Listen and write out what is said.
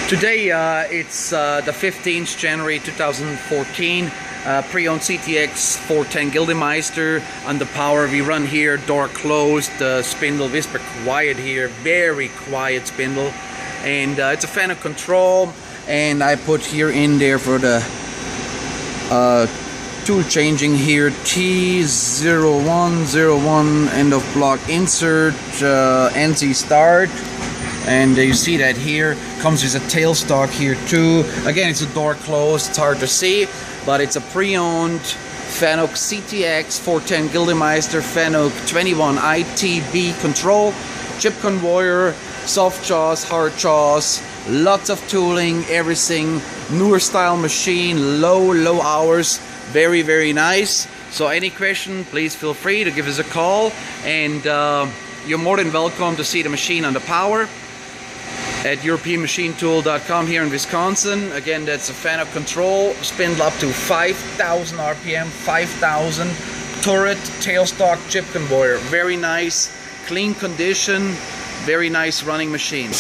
Today it's the 15th January 2014. Pre-owned CTX 410 Gildemeister on the power. We run here, door closed, spindle whisper quiet here, very quiet spindle, and it's a Fanuc control. And I put here in there for the tool changing here, T0101 end of block insert, NC start. And you see that here comes with a tailstock here too. Again, it's a door closed, it's hard to see, but it's a pre-owned Fanuc CTX 410 Gildemeister Fanuc 21 ITB control, chip conveyor, soft jaws, hard jaws, lots of tooling, everything, newer style machine, low hours, very nice. So any question, please feel free to give us a call, and you're more than welcome to see the machine on the power at EuropeanMachineTool.com here in Wisconsin. Again, that's a Fanuc control, spindle up to 5,000 RPM, 5,000, turret, tailstock, chip conveyor. Very nice, clean condition, very nice running machine.